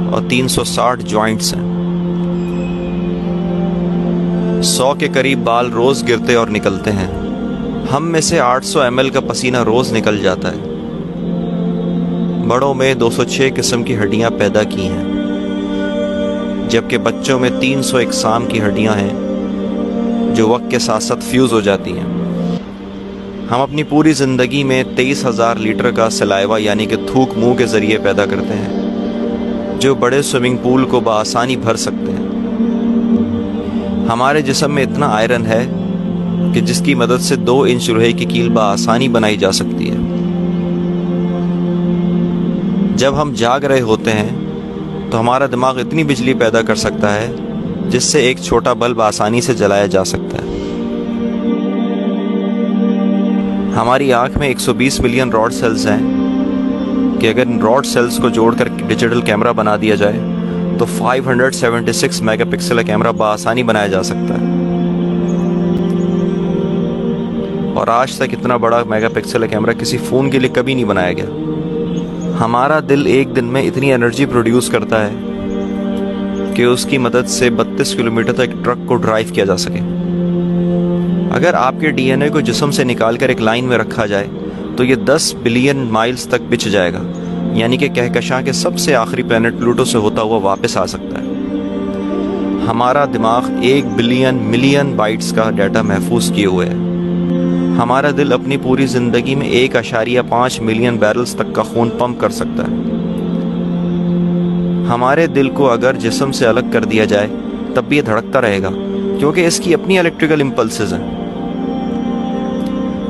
और 360 जॉइंट्स हैं। 100 के करीब बाल रोज गिरते और निकलते हैं। हम में से 800 ml का पसीना रोज निकल जाता है। बड़ों में 206 किस्म की हड्डियां पैदा की हैं, जबकि बच्चों में 301 की हड्डियां हैं जो वक्त के साथ साथ फ्यूज हो जाती हैं। हम अपनी पूरी ज़िंदगी में 23,000 लीटर का सलाइवा यानी कि थूक मुंह के ज़रिए पैदा करते हैं, जो बड़े स्विमिंग पूल को बआसानी भर सकते हैं। हमारे जिस्म में इतना आयरन है कि जिसकी मदद से 2 इंच लोहे की कील बआसानी बनाई जा सकती है। जब हम जाग रहे होते हैं तो हमारा दिमाग इतनी बिजली पैदा कर सकता है जिससे एक छोटा बल्ब आसानी से जलाया जा सकता है। हमारी आंख में 120 मिलियन रॉड सेल्स हैं कि अगर इन रॉड सेल्स को जोड़कर डिजिटल कैमरा बना दिया जाए तो 576 मेगापिक्सल का कैमरा बआसानी बनाया जा सकता है। और आज तक इतना बड़ा मेगापिक्सल का कैमरा किसी फ़ोन के लिए कभी नहीं बनाया गया। हमारा दिल एक दिन में इतनी एनर्जी प्रोड्यूस करता है कि उसकी मदद से 32 किलोमीटर तक ट्रक को ड्राइव किया जा सके। अगर आपके डीएनए को जिस्म से निकालकर एक लाइन में रखा जाए तो ये 10 बिलियन माइल्स तक बिछ जाएगा, यानी कि कहकशां के सबसे आखिरी प्लैनेट प्लूटो से होता हुआ वापस आ सकता है। हमारा दिमाग 1 बिलियन मिलियन बाइट्स का डाटा महफूज किए हुए है। हमारा दिल अपनी पूरी ज़िंदगी में 1.5 मिलियन बैरल्स तक का खून पंप कर सकता है। हमारे दिल को अगर जिस्म से अलग कर दिया जाए तब भी ये धड़कता रहेगा, क्योंकि इसकी अपनी इलेक्ट्रिकल इम्पल्सेस हैं।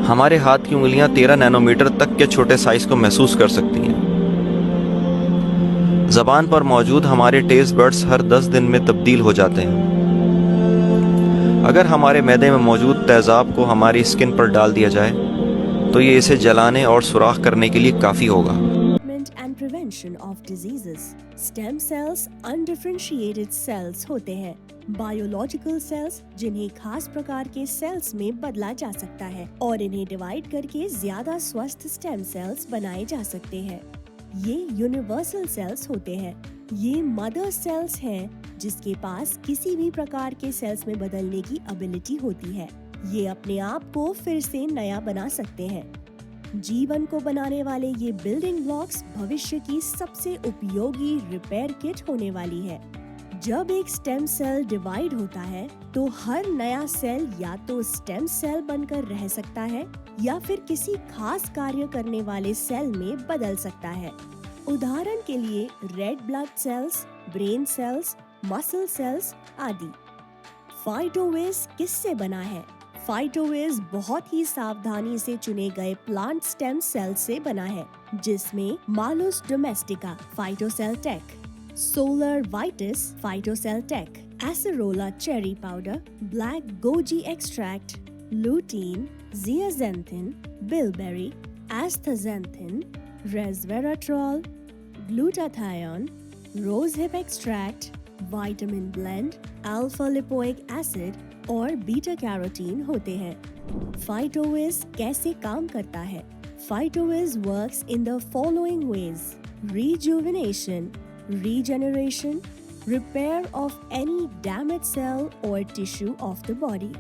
हमारे हाथ की उंगलियां 13 नैनोमीटर तक के छोटे साइज को महसूस कर सकती हैं। ज़बान पर मौजूद हमारे टेस्ट बड्स हर 10 दिन में तब्दील हो जाते हैं। अगर हमारे मैदे में मौजूद तेज़ाब को हमारी स्किन पर डाल दिया जाए तो ये इसे जलाने और सुराख करने के लिए काफ़ी होगा। And prevention of diseases. Stem cells undifferentiated cells होते हैं, बायोलॉजिकल सेल्स जिन्हें खास प्रकार के सेल्स में बदला जा सकता है और इन्हें डिवाइड करके ज्यादा स्वस्थ स्टेम सेल्स बनाए जा सकते हैं। ये यूनिवर्सल सेल्स होते हैं। ये मदर सेल्स हैं जिसके पास किसी भी प्रकार के सेल्स में बदलने की एबिलिटी होती है। ये अपने आप को फिर से नया बना सकते हैं। जीवन को बनाने वाले ये बिल्डिंग ब्लॉक्स भविष्य की सबसे उपयोगी रिपेयर किट होने वाली है। जब एक स्टेम सेल डिवाइड होता है तो हर नया सेल या तो स्टेम सेल बनकर रह सकता है या फिर किसी खास कार्य करने वाले सेल में बदल सकता है। उदाहरण के लिए red blood cells, brain cells, muscle cells आदि। फाइटोवेस किससे बना है? फाइटोवेस बहुत ही सावधानी से चुने गए प्लांट स्टेम सेल से बना है, जिसमें Malus domestica phytocell tec, solar vitis phytocell tec, acerola cherry powder, black goji extract, lutein, zeaxanthin, bilberry, astaxanthin, resveratrol, glutathione, rose hip extract, vitamin blend, alpha lipoic acid और beta carotene होते हैं। Phytoviz कैसे काम करता है? Phytoviz works in the following ways: rejuvenation, regeneration, repair of any damaged cell or tissue of the body।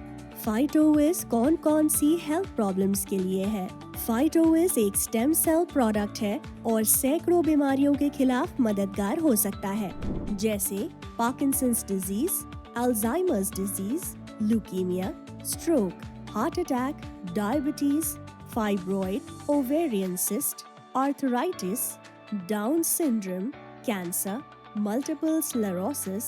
फाइटोविज कौन कौन सी health problems के लिए है? फाइटोविज एक स्टेम सेल प्रोडक्ट है और सैकड़ों बीमारियों के खिलाफ मददगार हो सकता है, जैसे Parkinson's disease, Alzheimer's disease, leukaemia, stroke, heart attack, diabetes, fibroid, ovarian cyst, arthritis, Down syndrome, cancer, multiple sclerosis,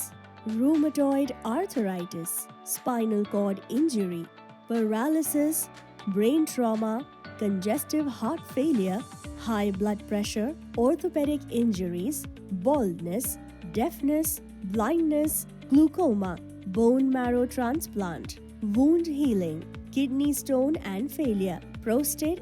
rheumatoid arthritis, spinal cord injury, paralysis, brain trauma, congestive heart failure, high blood pressure, orthopedic injuries, baldness, deafness, blindness, glaucoma, bone marrow transplant, wound healing, kidney stone and failure, prostate